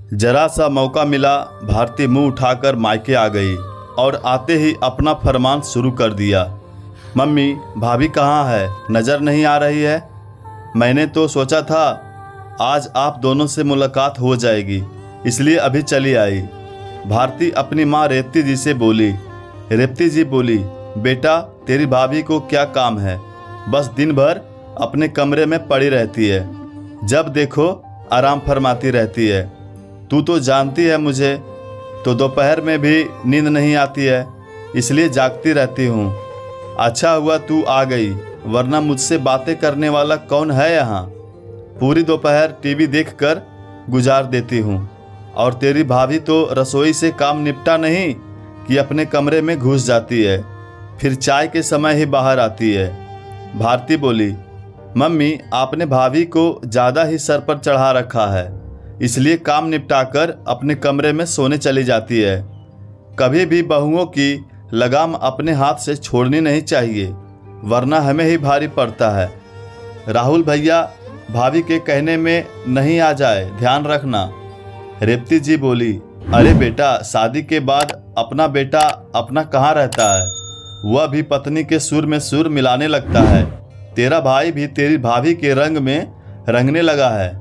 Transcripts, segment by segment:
जरा सा मौका मिला, भारती मुंह उठाकर मायके आ गई और आते ही अपना फरमान शुरू कर दिया। मम्मी, भाभी कहाँ है? नज़र नहीं आ रही है। मैंने तो सोचा था आज आप दोनों से मुलाकात हो जाएगी, इसलिए अभी चली आई। भारती अपनी माँ रेवती जी से बोली। रेवती जी बोली, बेटा तेरी भाभी को क्या काम है, बस दिन भर अपने कमरे में पड़ी रहती है, जब देखो आराम फरमाती रहती है। तू तो जानती है मुझे तो दोपहर में भी नींद नहीं आती है, इसलिए जागती रहती हूँ। अच्छा हुआ तू आ गई, वरना मुझसे बातें करने वाला कौन है यहाँ। पूरी दोपहर टीवी देखकर गुजार देती हूँ और तेरी भाभी तो रसोई से काम निपटा नहीं कि अपने कमरे में घुस जाती है, फिर चाय के समय ही बाहर आती है। भारती बोली, मम्मी आपने भाभी को ज़्यादा ही सर पर चढ़ा रखा है, इसलिए काम निपटाकर अपने कमरे में सोने चली जाती है। कभी भी बहुओं की लगाम अपने हाथ से छोड़नी नहीं चाहिए, वरना हमें ही भारी पड़ता है। राहुल भैया भाभी के कहने में नहीं आ जाए, ध्यान रखना। रेवती जी बोली, अरे बेटा, शादी के बाद अपना बेटा अपना कहाँ रहता है, वह भी पत्नी के सुर में सुर मिलाने लगता है। तेरा भाई भी तेरी भाभी के रंग में रंगने लगा है,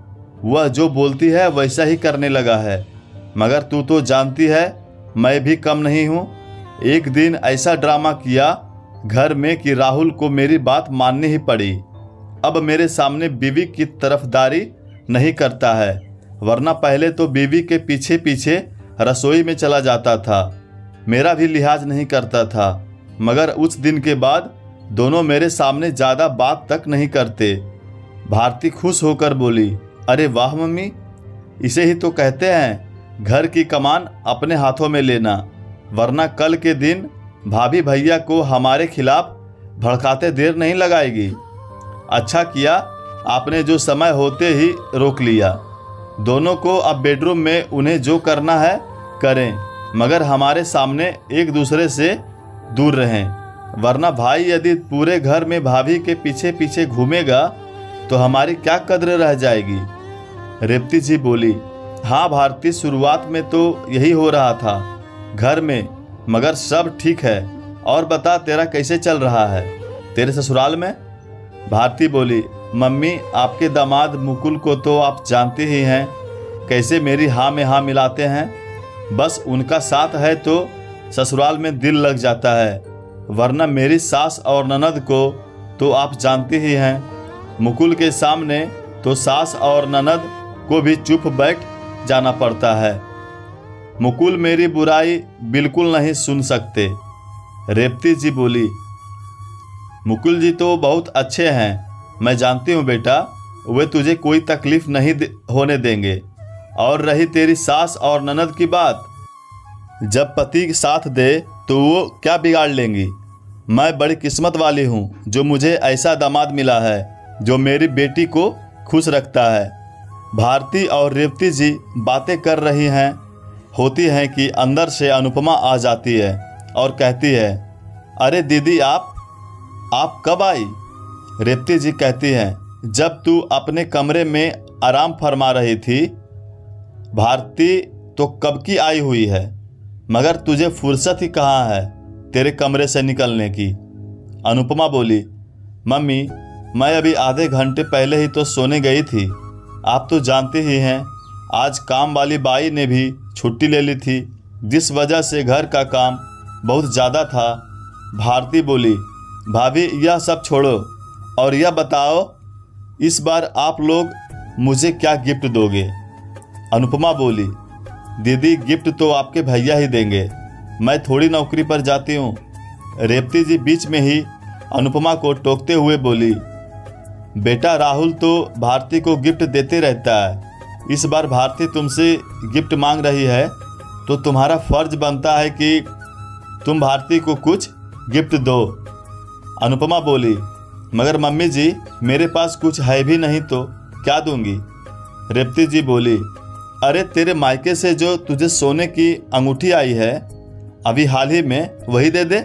वह जो बोलती है वैसा ही करने लगा है। मगर तू तो जानती है मैं भी कम नहीं हूँ। एक दिन ऐसा ड्रामा किया घर में कि राहुल को मेरी बात माननी ही पड़ी। अब मेरे सामने बीवी की तरफदारी नहीं करता है, वरना पहले तो बीवी के पीछे पीछे रसोई में चला जाता था, मेरा भी लिहाज नहीं करता था। मगर उस दिन के बाद दोनों मेरे सामने ज़्यादा बात तक नहीं करते। भारती खुश होकर बोली, अरे वाह मम्मी, इसे ही तो कहते हैं घर की कमान अपने हाथों में लेना, वरना कल के दिन भाभी भैया को हमारे खिलाफ भड़काते देर नहीं लगाएगी। अच्छा किया आपने जो समय होते ही रोक लिया। दोनों को अब बेडरूम में उन्हें जो करना है करें, मगर हमारे सामने एक दूसरे से दूर रहें, वरना भाई यदि पूरे घर में भाभी के पीछे पीछे घूमेगा तो हमारी क्या कद्र रह जाएगी। रेवती जी बोली, हाँ भारती, शुरुआत में तो यही हो रहा था घर में, मगर सब ठीक है। और बता तेरा कैसे चल रहा है तेरे ससुराल में? भारती बोली, मम्मी आपके दामाद मुकुल को तो आप जानते ही हैं, कैसे मेरी हाँ में हाँ मिलाते हैं। बस उनका साथ है तो ससुराल में दिल लग जाता है, वरना मेरी सास और ननद को तो आप जानते ही हैं। मुकुल के सामने तो सास और ननद को भी चुप बैठ जाना पड़ता है। मुकुल मेरी बुराई बिल्कुल नहीं सुन सकते। रेवती जी बोली, मुकुल जी तो बहुत अच्छे हैं, मैं जानती हूँ बेटा, वे तुझे कोई तकलीफ नहीं होने देंगे। और रही तेरी सास और ननद की बात, जब पति साथ दे तो वो क्या बिगाड़ लेंगी। मैं बड़ी किस्मत वाली हूँ जो मुझे ऐसा दामाद मिला है जो मेरी बेटी को खुश रखता है। भारती और रेवती जी बातें कर रही हैं होती हैं कि अंदर से अनुपमा आ जाती है और कहती है, अरे दीदी आप कब आई? रेवती जी कहती हैं, जब तू अपने कमरे में आराम फरमा रही थी। भारती, तो कब की आई हुई है, मगर तुझे फुर्सत ही कहाँ है तेरे कमरे से निकलने की। अनुपमा बोली, मम्मी मैं अभी आधे घंटे पहले ही तो सोने गई थी, आप तो जानते ही हैं आज काम वाली बाई ने भी छुट्टी ले ली थी, जिस वजह से घर का काम बहुत ज़्यादा था। भारती बोली, भाभी यह सब छोड़ो और यह बताओ इस बार आप लोग मुझे क्या गिफ्ट दोगे? अनुपमा बोली, दीदी गिफ्ट तो आपके भैया ही देंगे, मैं थोड़ी नौकरी पर जाती हूँ। रेवती जी बीच में ही अनुपमा को टोकते हुए बोली, बेटा राहुल तो भारती को गिफ्ट देते रहता है, इस बार भारती तुमसे गिफ्ट मांग रही है तो तुम्हारा फर्ज बनता है कि तुम भारती को कुछ गिफ्ट दो। अनुपमा बोली, मगर मम्मी जी मेरे पास कुछ है भी नहीं तो क्या दूंगी? रेवती जी बोली, अरे तेरे मायके से जो तुझे सोने की अंगूठी आई है अभी हाल ही में, वही दे दे।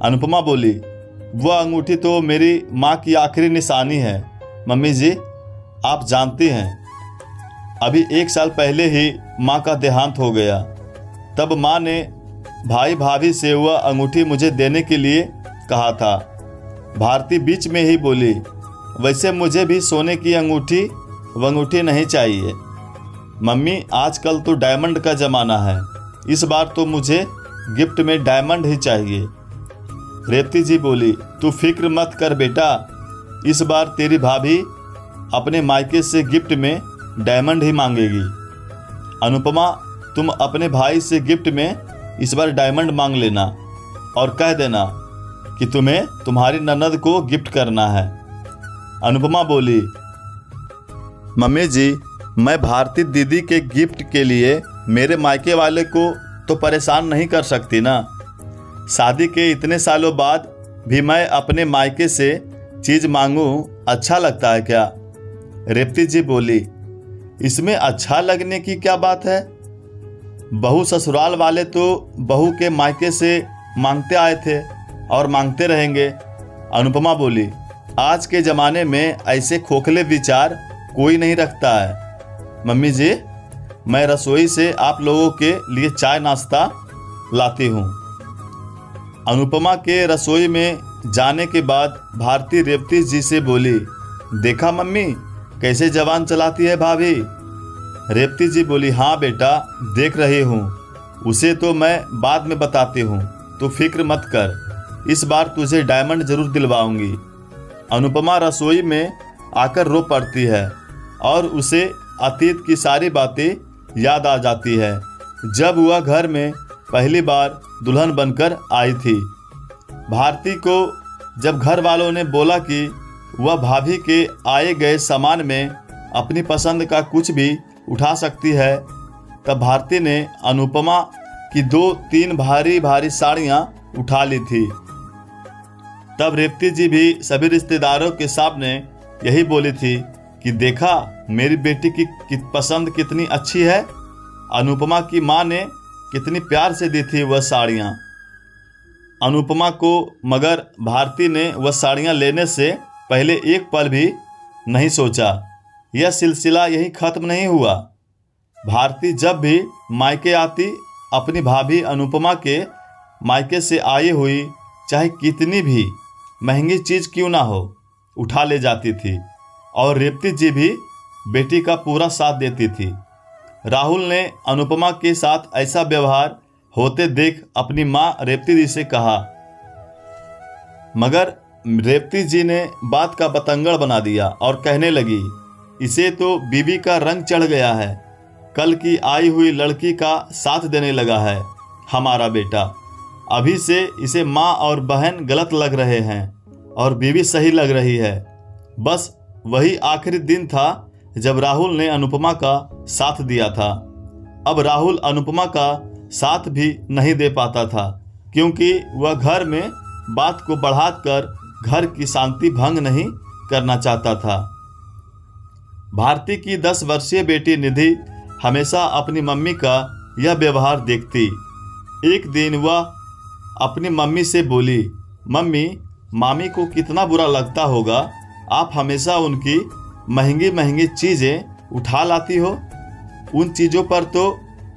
अनुपमा बोली, वह अंगूठी तो मेरी माँ की आखिरी निशानी है मम्मी जी, आप जानती हैं। अभी 1 साल पहले ही माँ का देहांत हो गया। तब माँ ने भाई भाभी से वह अंगूठी मुझे देने के लिए कहा था। भारती बीच में ही बोली, वैसे मुझे भी सोने की अंगूठी नहीं चाहिए मम्मी, आजकल तो डायमंड का ज़माना है, इस बार तो मुझे गिफ्ट में डायमंड ही चाहिए। रेवती जी बोली, तू फिक्र मत कर बेटा, इस बार तेरी भाभी अपने मायके से गिफ्ट में डायमंड ही मांगेगी। अनुपमा, तुम अपने भाई से गिफ्ट में इस बार डायमंड मांग लेना और कह देना कि तुम्हें तुम्हारी ननद को गिफ्ट करना है। अनुपमा बोली, मम्मी जी, मैं भारती दीदी के गिफ्ट के लिए मेरे मायके वाले को तो परेशान नहीं कर सकती ना। शादी के इतने सालों बाद भी मैं अपने मायके से चीज़ मांगूं, अच्छा लगता है क्या? रेवती जी बोली, इसमें अच्छा लगने की क्या बात है? बहू ससुराल वाले तो बहू के मायके से मांगते आए थे और मांगते रहेंगे। अनुपमा बोली, आज के ज़माने में ऐसे खोखले विचार कोई नहीं रखता है। मम्मी जी, मैं रसोई से आप लोगों के लिए चाय नाश्ता लाती हूँ। अनुपमा के रसोई में जाने के बाद भारती रेवती जी से बोली, देखा मम्मी कैसे जवान चलाती है भाभी? रेवती जी बोली, हाँ बेटा, देख रही हूँ, उसे तो मैं बाद में बताती हूँ, तू फिक्र मत कर, इस बार तुझे डायमंड जरूर दिलवाऊंगी। अनुपमा रसोई में आकर रो पड़ती है और उसे अतीत की सारी बातें याद आ जाती है, जब वह घर में पहली बार दुल्हन बनकर आई थी। भारती को जब घर वालों ने बोला कि वह भाभी के आए गए सामान में अपनी पसंद का कुछ भी उठा सकती है, तब भारती ने अनुपमा की 2-3 भारी भारी साड़ियाँ उठा ली थी। तब रेवती जी भी सभी रिश्तेदारों के सामने यही बोली थी कि देखा मेरी बेटी की पसंद कितनी अच्छी है। अनुपमा की माँ ने कितनी प्यार से दी थी वह साड़ियाँ अनुपमा को, मगर भारती ने वह साड़ियाँ लेने से पहले एक पल भी नहीं सोचा। यह सिलसिला यही खत्म नहीं हुआ। भारती जब भी मायके आती, अपनी भाभी अनुपमा के मायके से आई हुई चाहे कितनी भी महंगी चीज़ क्यों ना हो, उठा ले जाती थी और रेवती जी भी बेटी का पूरा साथ देती थी। राहुल ने अनुपमा के साथ ऐसा व्यवहार होते देख अपनी माँ रेवती जी से कहा, मगर रेवती जी ने बात का बतंगड़ बना दिया और कहने लगी, इसे तो बीवी का रंग चढ़ गया है, कल की आई हुई लड़की का साथ देने लगा है हमारा बेटा। अभी से इसे माँ और बहन गलत लग रहे हैं और बीवी सही लग रही है। बस वही आखिरी दिन था जब राहुल ने अनुपमा का साथ दिया था। अब राहुल अनुपमा का साथ भी नहीं दे पाता था, क्योंकि वह घर में बात को बढ़ाकर घर की शांति भंग नहीं करना चाहता था। भारती की 10 वर्षीय बेटी निधि हमेशा अपनी मम्मी का यह व्यवहार देखती। एक दिन वह अपनी मम्मी से बोली, मम्मी, मामी को कितना बुरा लगता होगा, आप हमेशा उनकी महंगी महंगी चीज़ें उठा लाती हो। उन चीज़ों पर तो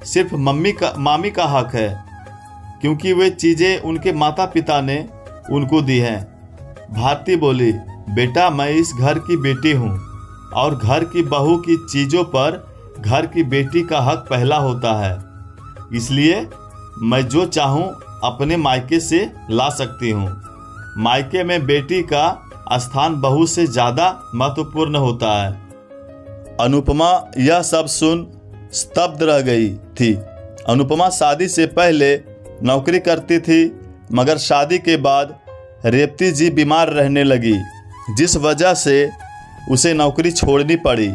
सिर्फ मामी का हक है, क्योंकि वे चीज़ें उनके माता पिता ने उनको दी हैं। भारती बोली, बेटा, मैं इस घर की बेटी हूँ और घर की बहू की चीज़ों पर घर की बेटी का हक पहला होता है, इसलिए मैं जो चाहूँ अपने मायके से ला सकती हूँ। मायके में बेटी का स्थान बहू से ज़्यादा महत्वपूर्ण होता है। अनुपमा यह सब सुन स्तब्ध रह गई थी। अनुपमा शादी से पहले नौकरी करती थी, मगर शादी के बाद रेवती जी बीमार रहने लगी, जिस वजह से उसे नौकरी छोड़नी पड़ी।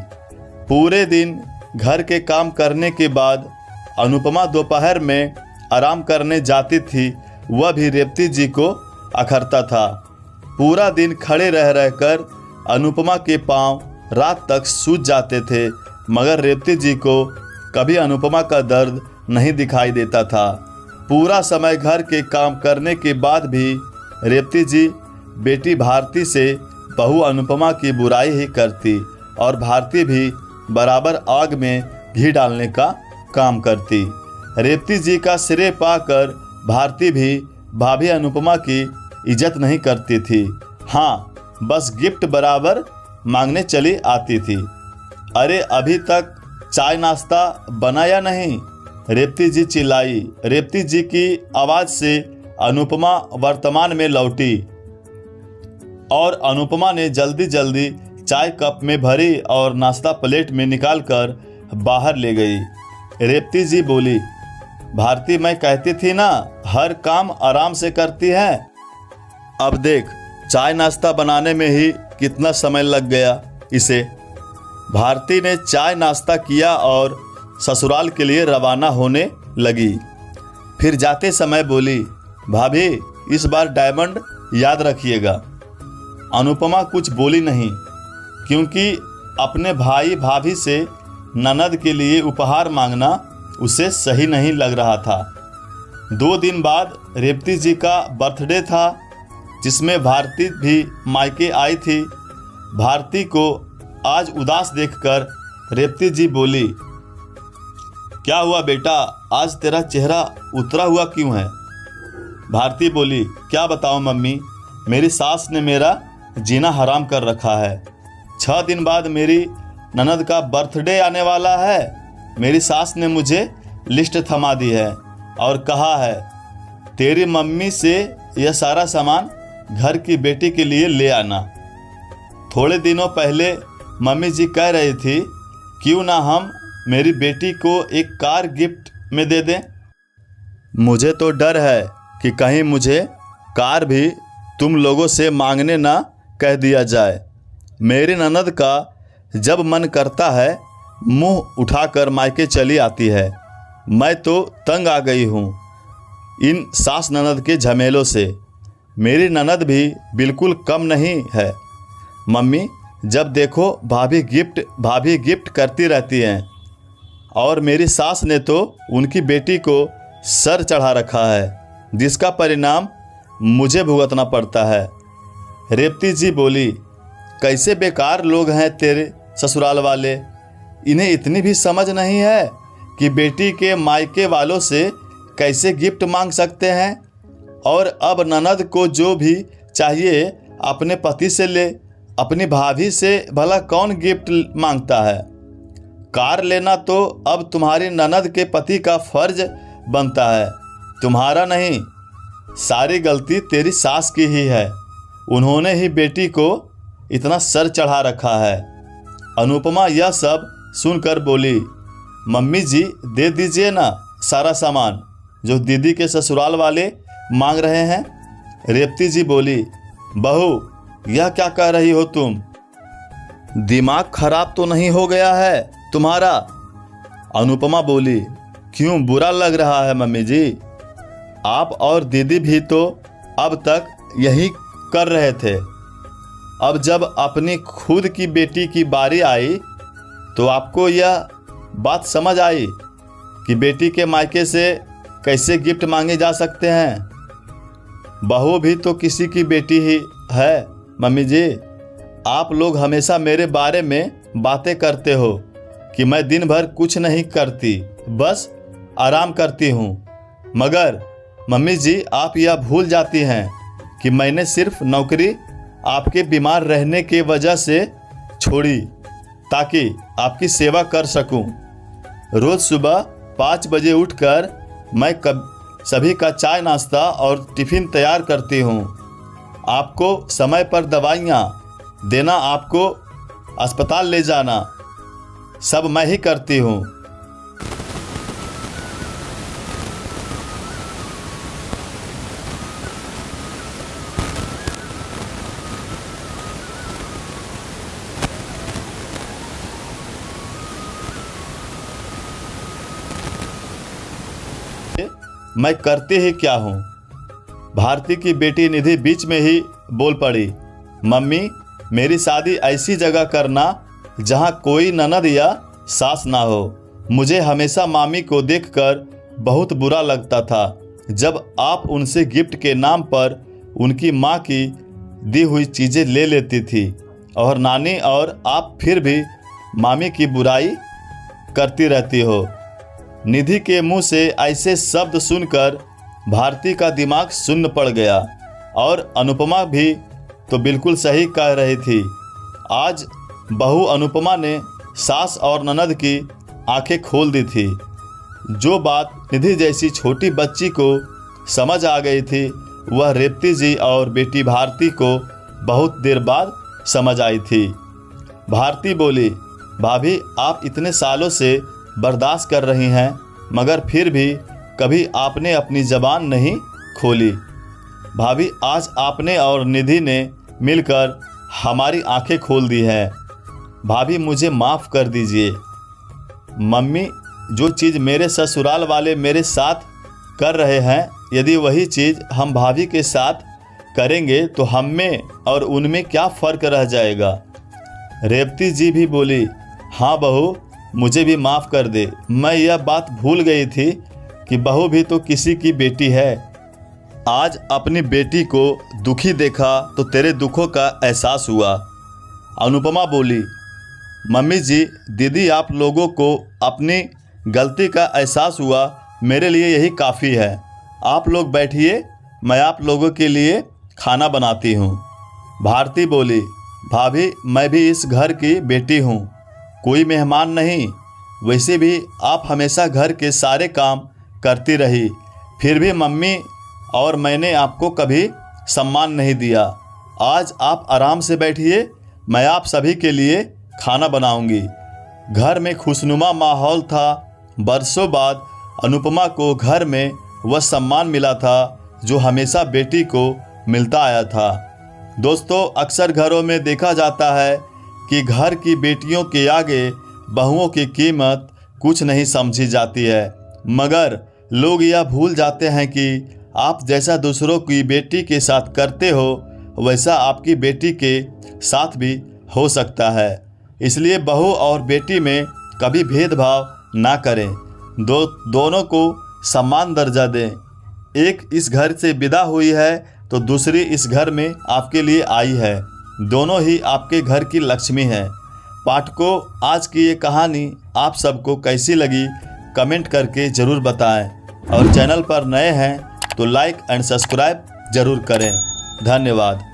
पूरे दिन घर के काम करने के बाद अनुपमा दोपहर में आराम करने जाती थी, वह भी रेवती जी को अखरता था। पूरा दिन खड़े रह रहकर अनुपमा के पांव रात तक सूज जाते थे, मगर रेवती जी को कभी अनुपमा का दर्द नहीं दिखाई देता था। पूरा समय घर के काम करने के बाद भी रेवती जी बेटी भारती से बहू अनुपमा की बुराई ही करती और भारती भी बराबर आग में घी डालने का काम करती। रेवती जी का श्रेय पाकर भारती भी भाभी अनुपमा की इज्जत नहीं करती थी। हाँ, बस गिफ्ट बराबर मांगने चली आती थी। अरे अभी तक चाय नाश्ता बना या नहीं? रेवती जी चिल्लाई। रेवती जी की आवाज़ से अनुपमा वर्तमान में लौटी और अनुपमा ने जल्दी जल्दी चाय कप में भरी और नाश्ता प्लेट में निकालकर बाहर ले गई। रेवती जी बोली, भारती मैं कहती थी ना, हर काम आराम से करती है। अब देख, चाय नाश्ता बनाने में ही कितना समय लग गया इसे। भारती ने चाय नाश्ता किया और ससुराल के लिए रवाना होने लगी। फिर जाते समय बोली, भाभी इस बार डायमंड याद रखिएगा। अनुपमा कुछ बोली नहीं, क्योंकि अपने भाई भाभी से ननद के लिए उपहार मांगना उसे सही नहीं लग रहा था। 2 दिन बाद रेवती जी का बर्थडे था, जिसमें भारती भी मायके आई थी। भारती को आज उदास देखकर रेवती जी बोली, क्या हुआ बेटा, आज तेरा चेहरा उतरा हुआ क्यों है? भारती बोली, क्या बताऊं मम्मी, मेरी सास ने मेरा जीना हराम कर रखा है। 6 दिन बाद मेरी ननद का बर्थडे आने वाला है। मेरी सास ने मुझे लिस्ट थमा दी है और कहा है तेरी मम्मी से यह सारा सामान घर की बेटी के लिए ले आना। थोड़े दिनों पहले मम्मी जी कह रही थी, क्यों ना हम मेरी बेटी को एक कार गिफ्ट में दे दें। मुझे तो डर है कि कहीं मुझे कार भी तुम लोगों से मांगने ना कह दिया जाए। मेरी ननद का जब मन करता है मुंह उठाकर मायके चली आती है। मैं तो तंग आ गई हूँ इन सास ननद के झमेलों से। मेरी ननद भी बिल्कुल कम नहीं है। मम्मी जब देखो भाभी गिफ्ट करती रहती हैं, और मेरी सास ने तो उनकी बेटी को सर चढ़ा रखा है, जिसका परिणाम मुझे भुगतना पड़ता है। रेवती जी बोली, कैसे बेकार लोग हैं तेरे ससुराल वाले, इन्हें इतनी भी समझ नहीं है कि बेटी के मायके वालों से कैसे गिफ्ट मांग सकते हैं। और अब ननद को जो भी चाहिए अपने पति से ले, अपनी भाभी से भला कौन गिफ्ट मांगता है। कार लेना तो अब तुम्हारी ननद के पति का फर्ज बनता है, तुम्हारा नहीं। सारी गलती तेरी सास की ही है, उन्होंने ही बेटी को इतना सर चढ़ा रखा है। अनुपमा यह सब सुनकर बोली, मम्मी जी दे दीजिए ना सारा सामान जो दीदी के ससुराल वाले मांग रहे हैं। रेवती जी बोली, बहू यह क्या कह रही हो तुम, दिमाग खराब तो नहीं हो गया है तुम्हारा? अनुपमा बोली, क्यों बुरा लग रहा है मम्मी जी? आप और दीदी भी तो अब तक यही कर रहे थे। अब जब अपनी खुद की बेटी की बारी आई तो आपको यह बात समझ आई कि बेटी के मायके से कैसे गिफ्ट मांगे जा सकते हैं। बहू भी तो किसी की बेटी ही है मम्मी जी। आप लोग हमेशा मेरे बारे में बातें करते हो कि मैं दिन भर कुछ नहीं करती, बस आराम करती हूँ। मगर मम्मी जी आप यह भूल जाती हैं कि मैंने सिर्फ नौकरी आपके बीमार रहने की वजह से छोड़ी ताकि आपकी सेवा कर सकूं। रोज़ सुबह 5 बजे उठकर मैं सभी का चाय नाश्ता और टिफ़िन तैयार करती हूं। आपको समय पर दवाइयाँ देना, आपको अस्पताल ले जाना, सब मैं ही करती हूं। मैं करती ही क्या हूँ। भारती की बेटी निधि बीच में ही बोल पड़ी, मम्मी मेरी शादी ऐसी जगह करना जहाँ कोई ननद या सास ना हो। मुझे हमेशा मामी को देखकर बहुत बुरा लगता था जब आप उनसे गिफ्ट के नाम पर उनकी माँ की दी हुई चीज़ें ले लेती थी, और नानी और आप फिर भी मामी की बुराई करती रहती हो। निधि के मुंह से ऐसे शब्द सुनकर भारती का दिमाग शून्य पड़ गया और अनुपमा भी तो बिल्कुल सही कह रही थी। आज बहू अनुपमा ने सास और ननद की आंखें खोल दी थी। जो बात निधि जैसी छोटी बच्ची को समझ आ गई थी वह रेवती जी और बेटी भारती को बहुत देर बाद समझ आई थी। भारती बोली, भाभी आप इतने सालों से बर्दाश्त कर रही हैं मगर फिर भी कभी आपने अपनी ज़बान नहीं खोली। भाभी आज आपने और निधि ने मिलकर हमारी आंखें खोल दी हैं। भाभी मुझे माफ़ कर दीजिए। मम्मी जो चीज़ मेरे ससुराल वाले मेरे साथ कर रहे हैं यदि वही चीज़ हम भाभी के साथ करेंगे तो हम में और उनमें क्या फ़र्क रह जाएगा। रेवती जी भी बोली, हाँ बहू मुझे भी माफ़ कर दे। मैं यह बात भूल गई थी कि बहू भी तो किसी की बेटी है। आज अपनी बेटी को दुखी देखा तो तेरे दुखों का एहसास हुआ। अनुपमा बोली, मम्मी जी दीदी आप लोगों को अपनी गलती का एहसास हुआ, मेरे लिए यही काफ़ी है। आप लोग बैठिए, मैं आप लोगों के लिए खाना बनाती हूँ। भारती बोली, भाभी मैं भी इस घर की बेटी हूँ, कोई मेहमान नहीं। वैसे भी आप हमेशा घर के सारे काम करती रही, फिर भी मम्मी और मैंने आपको कभी सम्मान नहीं दिया। आज आप आराम से बैठिए, मैं आप सभी के लिए खाना बनाऊंगी। घर में खुशनुमा माहौल था। बरसों बाद अनुपमा को घर में वह सम्मान मिला था जो हमेशा बेटी को मिलता आया था। दोस्तों अक्सर घरों में देखा जाता है कि घर की बेटियों के आगे बहुओं की कीमत कुछ नहीं समझी जाती है, मगर लोग यह भूल जाते हैं कि आप जैसा दूसरों की बेटी के साथ करते हो वैसा आपकी बेटी के साथ भी हो सकता है। इसलिए बहू और बेटी में कभी भेदभाव ना करें, दोनों को समान दर्जा दें। एक इस घर से विदा हुई है तो दूसरी इस घर में आपके लिए आई है। दोनों ही आपके घर की लक्ष्मी हैं। पाठकों आज की ये कहानी आप सबको कैसी लगी कमेंट करके ज़रूर बताएं और चैनल पर नए हैं तो लाइक एंड सब्सक्राइब ज़रूर करें। धन्यवाद।